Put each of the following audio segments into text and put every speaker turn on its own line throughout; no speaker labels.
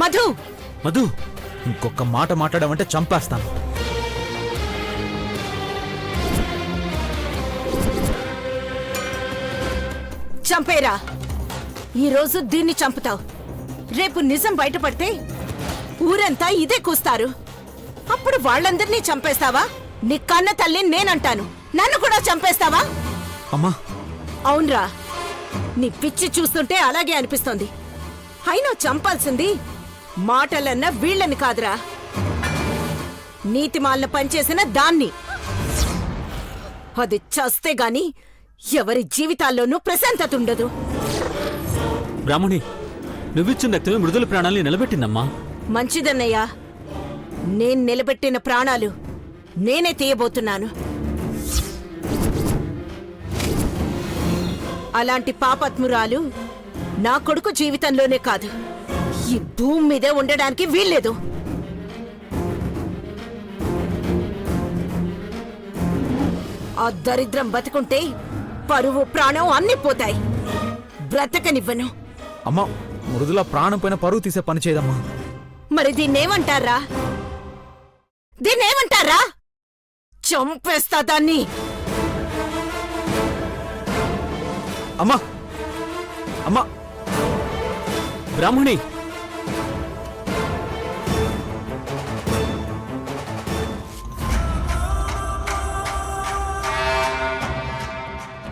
మధు
మధు, ఇంకొక మాట మాట్లాడామంటే చంపేస్తాను.
చంపేరా. ఈరోజు దీన్ని చంపుతావు, రేపు నిజం బయటపడితే ఊరంతా ఇదే కూస్తారు. అప్పుడు వాళ్ళందరినీ చంపేస్తావా? నీ కన్న తల్లి నేనంటాను, నన్ను కూడా చంపేస్తావా?
అమ్మా,
అవునరా, నీ పిచ్చి చూస్తుంటే అలాగే అనిపిస్తోంది. అయినా చంపాల్సింది మాటలన్నా వీళ్ళని కాదురా, నీతిమాలిన పనిచేసిన దాన్ని. అది చస్తే గాని ఎవరి జీవితాల్లోనూ ప్రశాంతత ఉండదు.
బ్రాహ్మణి, నువ్విచ్చిన రక్తమే మృదుల ప్రాణాల్ని నిలబెట్టిందమ్మా.
మంచిదన్నయ్యా, నేను నిలబెట్టిన ప్రాణాలు నేనే తీయబోతున్నాను. అలాంటి పాపాత్మురాలు నా కొడుకు జీవితంలోనే కాదు, ఈ భూమి మీదే ఉండడానికి వీల్లేదు. ఆ దరిద్రం బతుకుంటే పరువు ప్రాణం అన్ని పోతాయి. బ్రతకనివ్వను.
అమ్మా, మృదుల ప్రాణం పైన పరువు తీసే పని చేయదమ్మా.
మరి దీన్నేమంటారా? దీన్నేమంటారా? చంపేస్తా దాన్ని.
అమ్మా, అమ్మా,
బ్రాహ్మణి,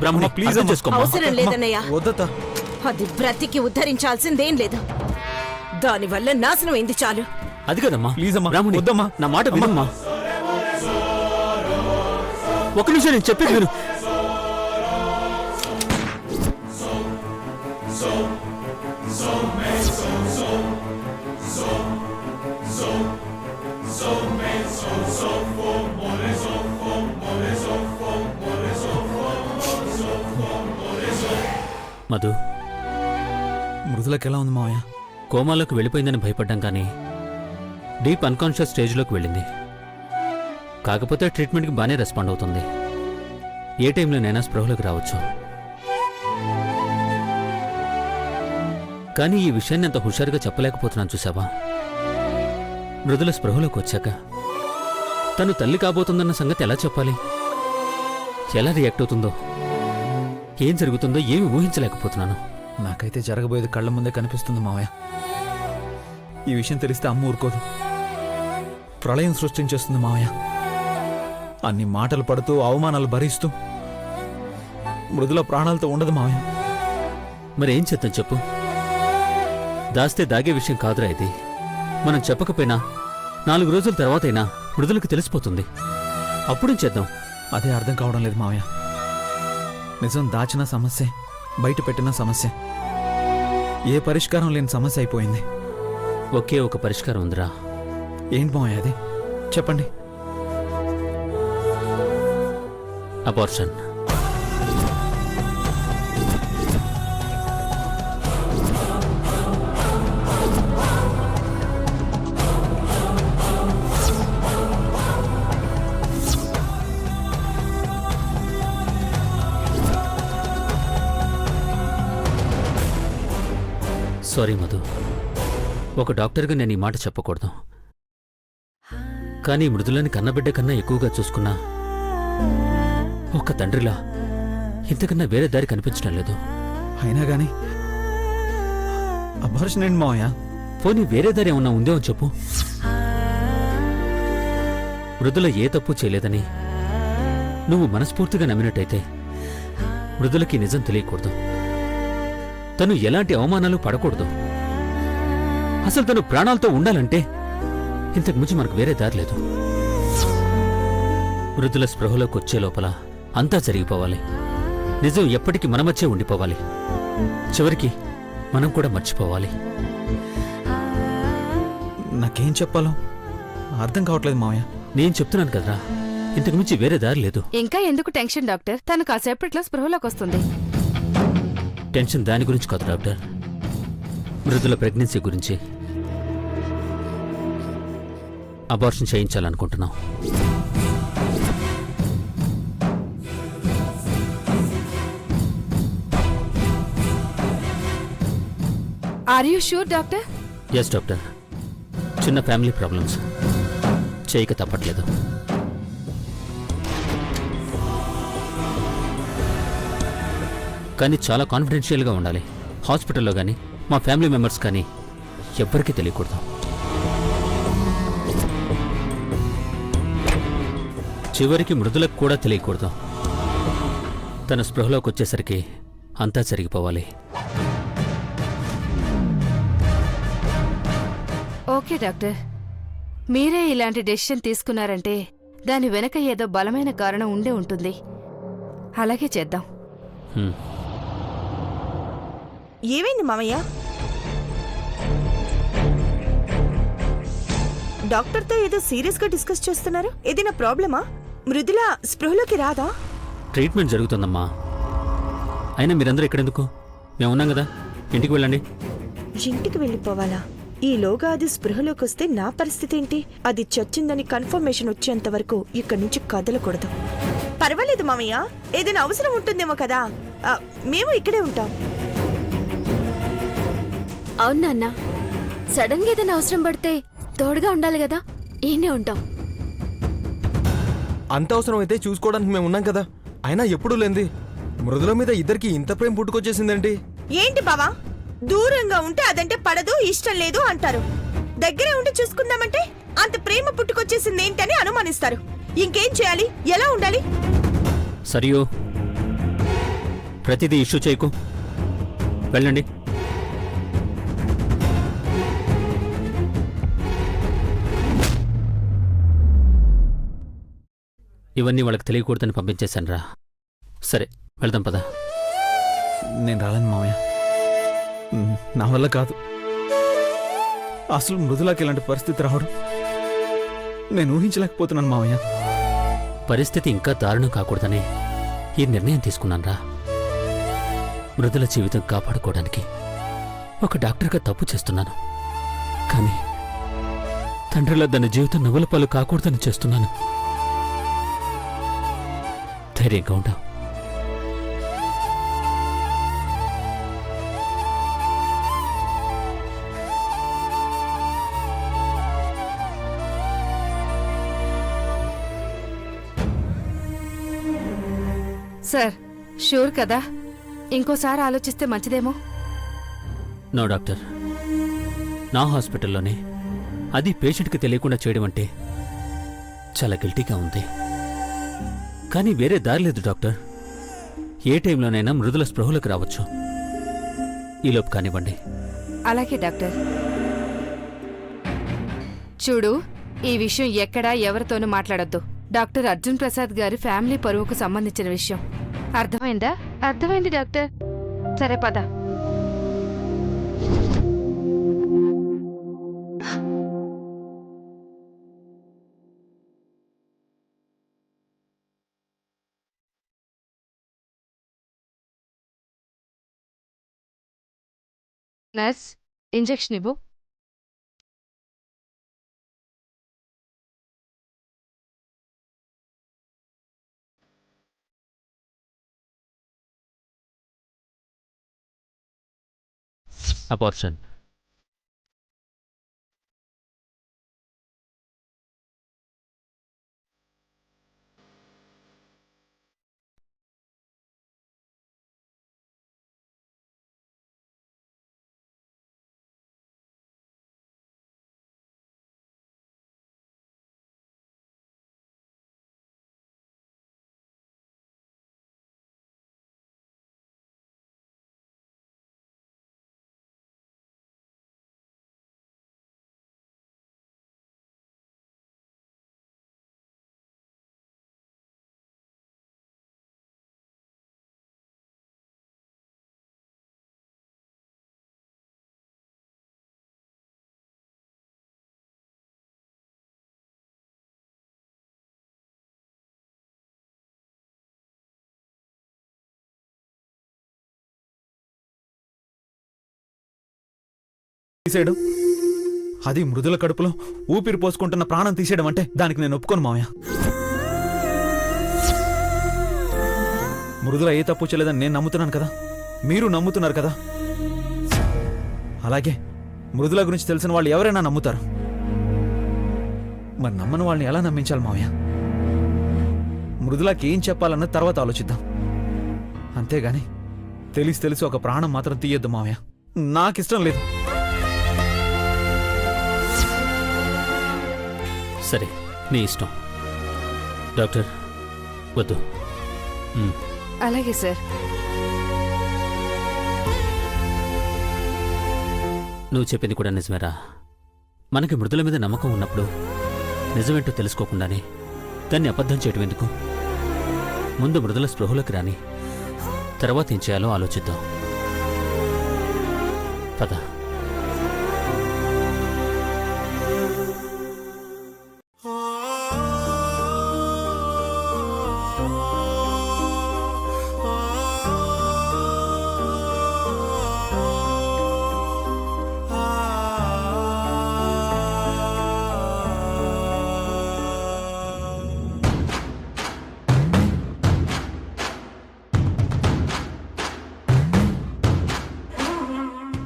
బ్రాహ్మణి ప్లీజ్
అర్థం చేసుకోమ్మా.
అవసరం లేదన్నయ్య.
వద్దత.
అది బ్రతికి ఉద్ధరించాల్సిందేం లేదు, దానివల్ల నాశనం అయింది చాలు.
అది కదమ్మా.
ప్లీజ్ అమ్మా,
బ్రాహ్మణి
వద్దమ్మా.
నా మాట వినమ్మా. ఒక నిమిషం నేను చెప్పేది విను. మధు,
మృదులకి ఎలా ఉంది మావయ్య?
కోమాలోకి వెళ్ళిపోయిందని భయపడ్డాం కానీ డీప్ అన్కాన్షియస్ స్టేజ్లోకి వెళ్ళింది. కాకపోతే ట్రీట్మెంట్కి బాగానే రెస్పాండ్ అవుతుంది. ఏ టైంలోనైనా స్పృహలోకి రావచ్చు. కానీ ఈ విషయాన్ని అంత హుషారుగా చెప్పలేకపోతున్నాను చూసావా? మృదుల స్పృహలోకి వచ్చాక తను తల్లి కాబోతుందన్న సంగతి ఎలా చెప్పాలి? ఎలా రియాక్ట్ అవుతుందో, ఏం జరుగుతుందో ఏమి ఊహించలేకపోతున్నాను.
నాకైతే జరగబోయేది కళ్ళ ముందే కనిపిస్తుంది మావయ్య. ఈ విషయం తెలిస్తే అమ్మ ఊరుకోదు, ప్రళయం సృష్టించేస్తుంది మావయ్య. అన్ని మాటలు పడుతూ అవమానాలు భరిస్తూ మృదుల ప్రాణాలతో ఉండదు మావయ్య.
మరేం చేద్దాం చెప్పు? దాస్తే దాగే విషయం కాదురా ఇది. మనం చెప్పకపోయినా 4 రోజుల తర్వాతైనా మృదులకు తెలిసిపోతుంది. అప్పుడేం చేద్దాం?
అదే అర్థం కావడం లేదు మావయ్య. నిజం దాచిన సమస్య, బయట పెట్టిన సమస్య, ఏ పరిష్కారం లేని సమస్య అయిపోయింది.
ఒకే ఒక పరిష్కారం ఉందిరా.
ఏంటి మావయ్య అది? చెప్పండి.
అబార్షన్. సారీ మధు, ఒక డాక్టర్గా నేను ఈ మాట చెప్పకూడదు. కానీ మృదులని కన్నబిడ్డ కన్నా ఎక్కువగా చూసుకున్నా ఒక తండ్రిలా ఇంతకన్నా వేరే దారి కనిపించడం లేదు.
అయినా గాని అబార్షన్ ఏంటి మావయ్య?
పోనీ వేరే దారి ఏమన్నా ఉందో అని చెప్పు. మృదుల ఏ తప్పు చేయలేదని నువ్వు మనస్ఫూర్తిగా నమ్మినట్టయితే మృదులకి నిజం తెలియకూడదు. తను ఎలాంటి అవమానాలు పడకూడదు. అసలు తను ప్రాణాలతో ఉండాలంటే ఇంతకు మించి మనకు వేరే దారి లేదు. మృదుల స్పృహలోకి వచ్చే లోపల అంతా జరిగిపోవాలి. నిజం ఎప్పటికీ మన మధ్యే ఉండిపోవాలి. చివరికి మనం కూడా మర్చిపోవాలి.
నాకేం చెప్పాలో అర్థం కావట్లేదు మావయ్య.
నేను చెప్తున్నాను కదరా, ఇంతకు మించి వేరే దారి లేదు.
ఇంకా ఎందుకు టెన్షన్ డాక్టర్? తను కాసేపట్లో స్పృహలోకి వస్తుంది.
టెన్షన్ దాని గురించి కాదు డాక్టర్, మృదుల ప్రెగ్నెన్సీ గురించి. అబార్షన్ చేయించాలనుకుంటున్నాం.
Are you sure doctor?
Yes doctor, చిన్న ఫ్యామిలీ ప్రాబ్లమ్స్, చేయక తప్పట్లేదు. కానీ చాలా కాన్ఫిడెన్షియల్గా ఉండాలి. హాస్పిటల్లో కానీ మా ఫ్యామిలీ మెంబర్స్ కానీ ఎవ్వరికీ తెలియకూడదు. చివరికి మృదులకు కూడా తెలియకూడదు. తన స్పృహలోకి వచ్చేసరికి అంతా జరిగిపోవాలి.
ఓకే డాక్టర్, మీరే ఇలాంటి డెసిషన్ తీసుకున్నారంటే దాని వెనక ఏదో బలమైన కారణం ఉండే ఉంటుంది. అలాగే చేద్దాం.
ఏమైంది మామయ్య? డాక్టర్తో ఏదో సీరియస్గా డిస్కస్ చేస్తున్నారు. ఏదైనా ప్రాబ్లమా? మృదుల స్పృహలోకి రాదా?
ట్రీట్మెంట్ జరుగుతుందమ్మా. అయినా మీరందరూ ఇక్కడెందుకు? మేమున్నాం కదా, ఇంటికి వెళ్ళండి.
ఇంటికి వెళ్ళిపోవాలా? ఈలోగా అది స్పృహలోకి వస్తే నా పరిస్థితి ఏంటి? అది చచ్చిందని కన్ఫర్మేషన్ వచ్చేంత వరకు ఇక్కడి నుంచి కదలకూడదు. పర్వాలేదు మామయ్య, ఏదైనా అవసరం ఉంటుందేమో కదా, మేము ఇక్కడే ఉంటాం.
అవును నాన్న, సడన్ గా ఏదైనా అవసరం పడితే తోడుగా ఉండాలి కదా, ఈయనే ఉంటాం.
అంత అవసరం అయితే చూసుకోవడానికి మేము ఉన్నాం కదా. అయినా ఎప్పుడూ లేంది మృదుల మీద ఇద్దరికి ఇంత ప్రేమ పుట్టుకొచ్చేసిందేంటి?
ఏంటి బావా, దూరంగా ఉంటే అదంటే పడదు, ఇష్టం లేదు అంటారు. దగ్గరే ఉండి చూసుకుందామంటే అంత ప్రేమ పుట్టుకొచ్చేసింది ఏంటని అనుమానిస్తారు. ఇంకేం చేయాలి? ఎలా ఉండాలి?
సరియో, ప్రతిదీ ఇష్యూ చేయకు. వెళ్ళండి. ఇవన్నీ వాళ్ళకి తెలియకూడదని పంపించేశాను రా. సరే వెళ్దాం పదా.
నేను రాలేను మావయ్య, నా వల్ల కాదు. అసలు మృదులాకి ఇలాంటి పరిస్థితి రావడం నేను ఊహించలేకపోతున్నాను మావయ్య.
పరిస్థితి ఇంకా దారుణం కాకూడదని ఈ నిర్ణయం తీసుకున్నాను రా. మృదుల జీవితం కాపాడుకోవడానికి ఒక డాక్టర్గా తప్పు చేస్తున్నాను, కానీ తండ్రిలా దాని జీవితం నవ్వుల పాలు కాకూడదని చేస్తున్నాను. ధైర్యంగా ఉంటా.
సార్, షూర్ కదా? ఇంకోసారి ఆలోచిస్తే మంచిదేమో.
నో డాక్టర్, నా హాస్పిటల్లోనే అది పేషెంట్కి తెలియకుండా చేయడం అంటే చాలా గిల్టీగా ఉంది. కానీ వేరే దారి లేదు డాక్టర్. ఏ టైంలోనైనా మృదుల స్పృహలోకి రావచ్చు. ఈలోపు కానివ్వండి.
అలాగే డాక్టర్. చూడు, ఈ విషయం ఎక్కడా ఎవరితోనూ మాట్లాడొద్దు. డాక్టర్ అర్జున్ ప్రసాద్ గారి ఫ్యామిలీ పరువుకు సంబంధించిన విషయం. అర్థమైందా? అర్థమైంది డాక్టర్. సరే పద. నర్స్, ఇంజెక్షన్ ఇవ్వు.
అబార్షన్.
తీసేయడం, అది మృదుల కడుపులో ఊపిరి పోసుకుంటున్న ప్రాణం తీసేయడం అంటే దానికి నేను ఒప్పుకోను మావయ్య. మృదుల ఏ తప్పు చేయలేదని నేను నమ్ముతున్నాను కదా, మీరు నమ్ముతున్నారు కదా. అలాగే మృదుల గురించి తెలిసిన వాళ్ళు ఎవరైనా నమ్ముతారు. మరి నమ్మని వాళ్ళని ఎలా నమ్మించాలి మావయ్య? మృదులాకి ఏం చెప్పాలన్న తర్వాత ఆలోచిద్దాం. అంతేగాని తెలిసి ఒక ప్రాణం మాత్రం తీయద్దు మావయ్య. నాకిష్టం లేదు.
సరే, నీ ఇష్టం. డాక్టర్ వద్దు.
అలాగే సార్.
నువ్వు చెప్పింది కూడా నిజమేరా. మనకి మృదుల మీద నమ్మకం ఉన్నప్పుడు నిజమేంటో తెలుసుకోకుండానే దాన్ని అబద్ధం చేయడం ఎందుకు? ముందు మృదుల స్పృహలోకి రాని, తర్వాత ఏం చేయాలో ఆలోచిద్దాం. పద.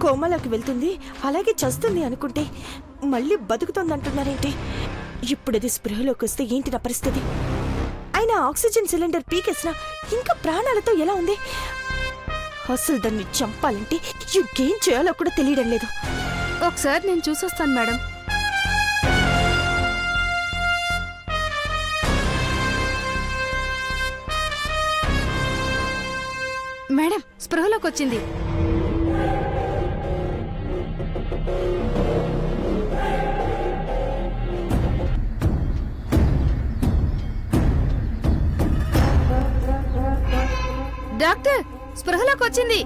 కోమలోకి వెళ్తుంది, అలాగే చస్తుంది అనుకుంటే మళ్ళీ బతుకుతుంది అంటున్నారేంటి? ఇప్పుడు అది స్పృహలోకి వస్తే ఏంటి నా పరిస్థితి? అయినా ఆక్సిజన్ సిలిండర్ పీకేసినా ఇంకా ప్రాణాలతో ఎలా ఉంది? అసలు దాన్ని చంపాలంటే ఇంకేం చేయాలో కూడా తెలియడం లేదు.
ఒకసారి నేను చూసొస్తాను మేడం. మేడం, స్పృహలోకి వచ్చింది. డాక్టర్, స్పృహలోకి వచ్చింది.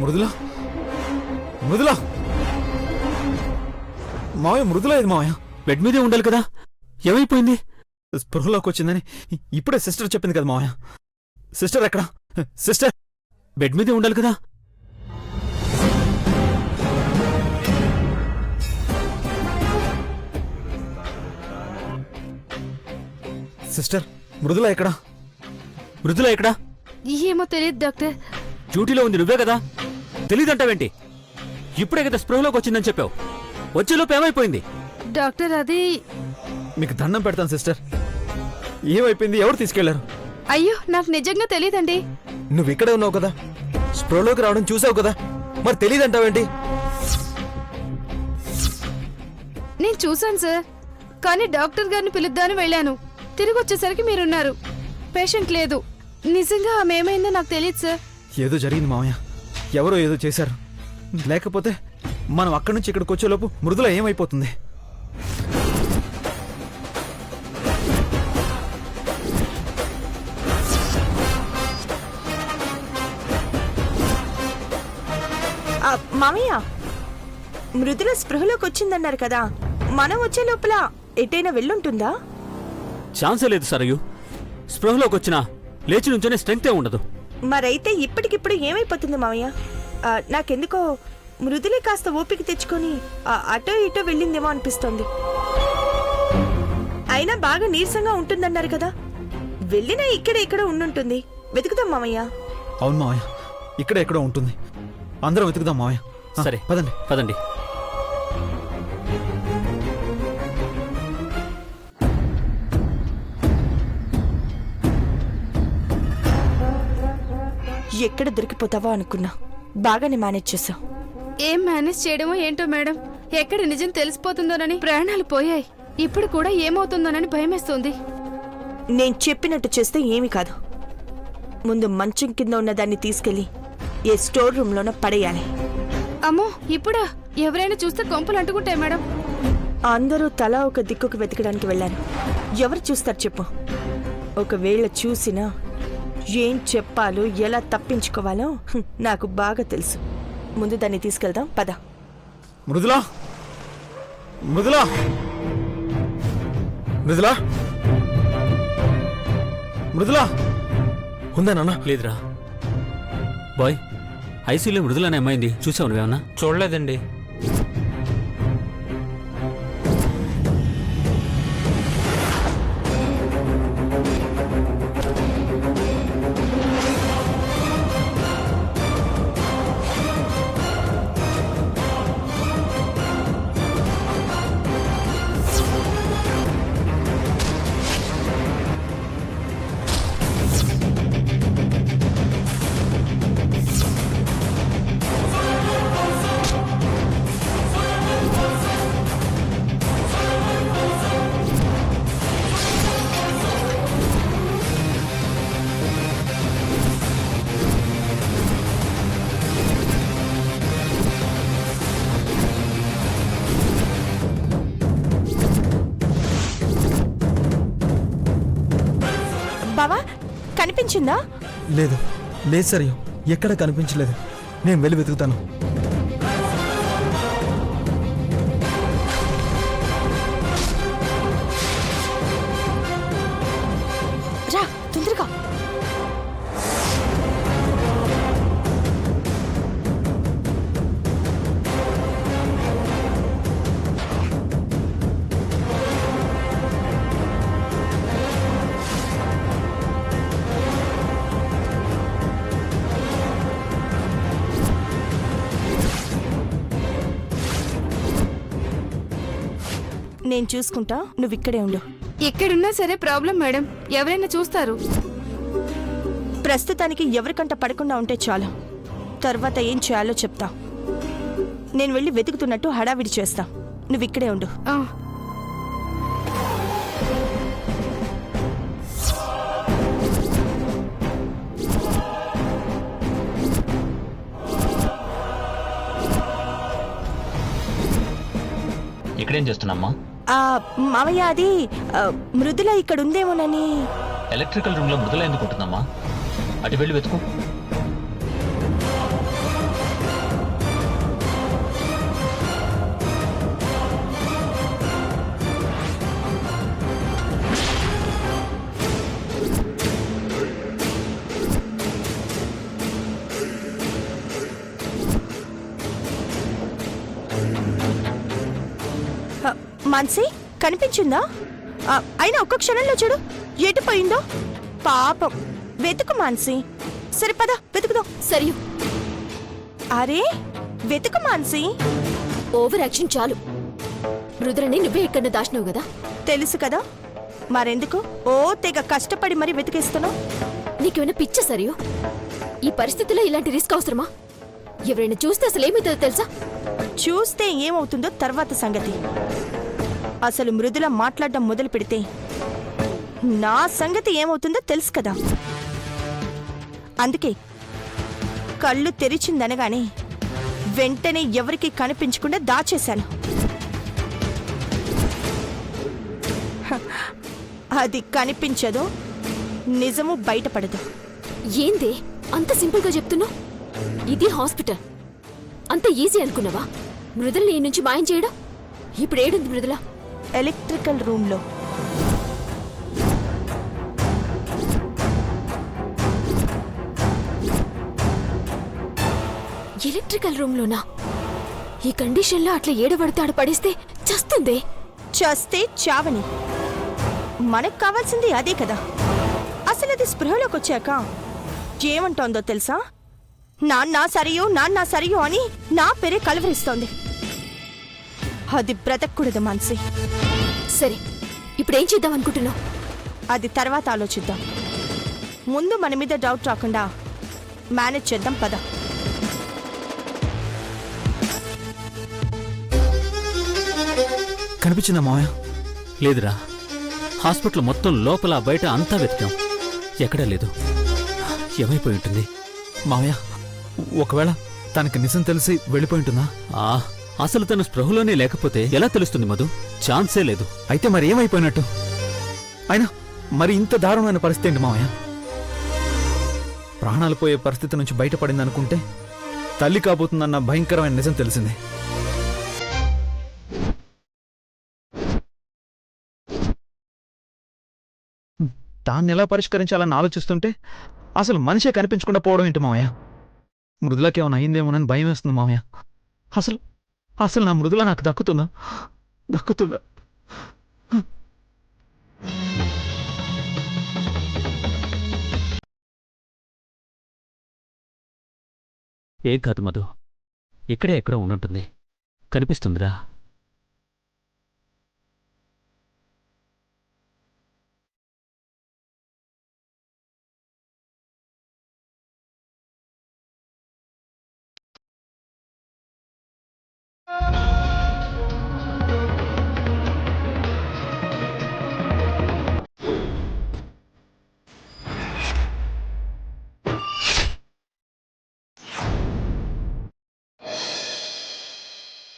మృదులా, మృదులా, మావయ్య మృదులా ఇది మావయ్య.
బెడ్ మీదే ఉండాలి కదా, ఏమైపోయింది?
స్పృహలోకి వచ్చిందని ఇప్పుడే సిస్టర్ చెప్పింది కదా మావయ్య. సిస్టర్ ఎక్కడ? సిస్టర్
బెడ్ మీదే ఉండాలి కదా.
సిస్టర్, మృదులా ఎక్కడ?
మృదుల ఎక్కడా?
ఏమో తెలియదు డాక్టర్.
డ్యూటీలో ఉంది నువ్వే కదా, తెలీదంటావేంటి? ఇప్పుడే కదా స్పృహలోకి వచ్చిందని చెప్పావు. వచ్చేలోపు ఏమైపోయింది?
డాక్టర్, అది
మీకు దండం పెడతాను సిస్టర్, ఏమైపోయింది? ఎవరు తీసుకెళ్లారు?
అయ్యో, నాకు నిజంగా తెలియదండి.
నువ్వు ఇక్కడే ఉన్నావు కదా, స్ప్రోలోకి రావడం చూసావు కదా, మరి తెలియదంటావేంటి?
నేను చూశాను సార్, కానీ డాక్టర్ గారిని పిలుద్దామని వెళ్ళాను. తిరిగి వచ్చేసరికి మీరున్నారు, పేషెంట్ లేదు. నిజంగా ఆమె ఏమైందో నాకు తెలియదు సార్.
ఏదో జరిగింది మావయ్య, ఎవరో ఏదో చేశారు. లేకపోతే మనం అక్కడి నుంచి ఇక్కడికి వచ్చేలోపు మృదుల ఏమైపోతుంది?
మామయ్య, మృదుల స్పృహలోకి వచ్చిందన్నారు కదా, మనం వచ్చే లోపల ఎటైనా వెళ్ళుంటుందా?
ఛాన్సే లేదు సరయు. స్పృహలోకి వచ్చినా లేచి నుంచోనే స్ట్రెంగ్తే ఉండదు.
మరైతే ఇప్పటికిప్పుడు ఏమైపోతుంది మామయ్య? నాకెందుకో మృదులే కాస్త ఓపిక తెచ్చుకొని అటో ఇటో వెళ్ళిందేమో అనిపిస్తోంది. అయినా బాగా నీరసంగా ఉంటుందన్నారు కదా, వెళ్ళినా ఇక్కడ ఉండుంటుంది. వెతుకుదాం మామయ్య.
అవును మావయ్య, ఇక్కడ ఎక్కడో ఉంటుంది. అందరం వెతుకుదాం మావయ్య.
సరే
పదండి.
పదండి.
ఎక్కడ దొరికిపోతావో అనుకున్నా, బాగానే మేనేజ్ చేసావు.
ఏం మేనేజ్ చేయడమో ఏంటో మేడం, ఎక్కడ నిజం తెలిసిపోతుందోనని ప్రాణాలు పోయాయి. ఇప్పుడు కూడా ఏమవుతుందోనని భయమేస్తోంది.
నేను చెప్పినట్టు చేస్తే ఏమీ కాదు. ముందు మంచం కింద ఉన్న దాన్ని తీసుకెళ్లి ఏ స్టోర్ రూమ్లోనో పడేయాలి.
అమ్మో, ఇప్పుడా? ఎవరైనా చూస్తే కొంపలు అంటుకుంటాయి మేడం.
అందరూ తలా ఒక దిక్కుకు వెతకడానికి వెళ్ళాను. ఎవరు చూస్తారు చెప్పు? ఒకవేళ చూసినా ఏం చెప్పాలో, ఎలా తప్పించుకోవాలో నాకు బాగా తెలుసు. ముందు దాన్ని తీసుకెళ్దాం, పద.
మృదులా, మృదులా, మృదులా, మృదులా,
ఉందా నాన్న?
లేదురా. బాయ్, ఐసీయూలో మృదులనే అమ్మాయింది, చూసావు నువ్వేమన్నా?
చూడలేదండి.
బావా కనిపించిందా?
లేదు లేదు సరే, ఎక్కడ కనిపించలేదు. నేను వెళ్ళి వెతుకుతాను.
రా తొందరగా. నేను చూసుకుంటా, నువ్వు ఇక్కడే ఉండు.
ఎక్కడున్నా సరే ప్రాబ్లం మేడం, ఎవరైనా చూస్తారు.
ప్రస్తుతానికి ఎవరికంట పడకుండా ఉంటే చాలు. తర్వాత ఏం చేయాలో చెప్తా. నేను వెళ్ళి వెతుకుతున్నట్టు హడావిడి చేస్తా. నువ్వు ఇక్కడే ఉండు.
ఆ,
ఇక్కడేం చేస్తున్నామ్మా?
ఆ మావయ్య, అది మృదుల ఇక్కడ ఉందేమోనని.
ఎలక్ట్రికల్ రూమ్ లో మృదుల ఎందుకు ఉంటుందమ్మా? అటు వెళ్ళి వెతుకు.
మాన్సి కనిపించిందా? అయినా ఒక్క క్షణంలో చూడు ఎటు పోయిందో. పాపం. వెతుకు మాన్సి. సరే పద వెతుకుదాం.
సరియు,
అరే వెతుకు మాన్సి.
ఓవర్ యాక్షన్ చాలు. మృదులని నువ్వే ఇక్కడ దాచినావు కదా.
తెలుసు కదా, మరెందుకు ఓ తెగ కష్టపడి మరి వెతికేస్తున్నావు?
నీకేమైనా పిచ్చ సరియు? ఈ పరిస్థితిలో ఇలాంటి రిస్క్ అవసరమా? ఎవరైనా చూస్తే అసలు ఏమవుతుందో తెలుసా?
చూస్తే ఏమవుతుందో తర్వాత సంగతి. అసలు మృదుల మాట్లాడడం మొదలు పెడితే నా సంగతి ఏమవుతుందో తెలుసు కదా. అందుకే కళ్ళు తెరిచిందనగానే వెంటనే ఎవరికీ కనిపించకుండా దాచేశాను. అది కనిపించదు, నిజము బయటపడదు.
ఏందే అంత సింపుల్ గా చెప్తున్నావు? ఇది హాస్పిటల్. అంత ఈజీ అనుకున్నావా మృదుల్ని ఈ నుంచి మాయం చేయడం? ఇప్పుడు ఏడుంది మృదుల?
ఎలక్ట్రికల్ రూమ్లో.
ఎలక్ట్రికల్ రూమ్లోనా? ఈ కండిషన్లో అట్లా ఏడబడితే ఆడ పడేస్తే చస్తుందే.
చస్తే చావని. మనకు కావాల్సింది అదే కదా. అసలు అది స్పృహలోకి వచ్చాక ఏమంటోందో తెలుసా? నాన్న సరియు అని నా పేరే కలవరిస్తోంది. అది బ్రతకూడదు మాన్సి.
సరే, ఇప్పుడేం చేద్దాం అనుకుంటున్నావు?
అది తర్వాత ఆలోచిద్దాం. ముందు మన మీద డౌట్ రాకుండా మేనేజ్ చేద్దాం పద.
కనిపించిందా మావయ్య?
లేదురా. హాస్పిటల్ మొత్తం లోపల బయట అంతా వెతికాం, ఎక్కడా లేదు. ఏమైపోయి ఉంటుంది?
మావయ్య, ఒకవేళ తనకి నిజం తెలిసి వెళ్ళిపోయి ఉంటుందా?
అసలు తను స్పృహలోనే లేకపోతే ఎలా తెలుస్తుంది మధు? ఛాన్సే లేదు.
అయితే మరి ఏమైపోయినట్టు? అయినా మరి ఇంత దారుణమైన పరిస్థితి ఏంటి మావయ్య? ప్రాణాలు పోయే పరిస్థితి నుంచి బయటపడిందనుకుంటే తల్లి కాబోతుందన్న భయంకరమైన నిజం తెలిసింది. దాన్ని ఎలా పరిష్కరించాలని ఆలోచిస్తుంటే అసలు మనిషే కనిపించకుండా పోవడం ఏంటి మావయ్య? మృదులకేమైనా అయిందేమోనని భయం వేస్తుంది మావయ్య. అసలు అసలు నా మృదుల నాకు దక్కుతుందా? దక్కుతుందా?
ఏం కాదు మధు, ఇక్కడే ఎక్కడో ఉండుంటుంది. కనిపిస్తుందిరా.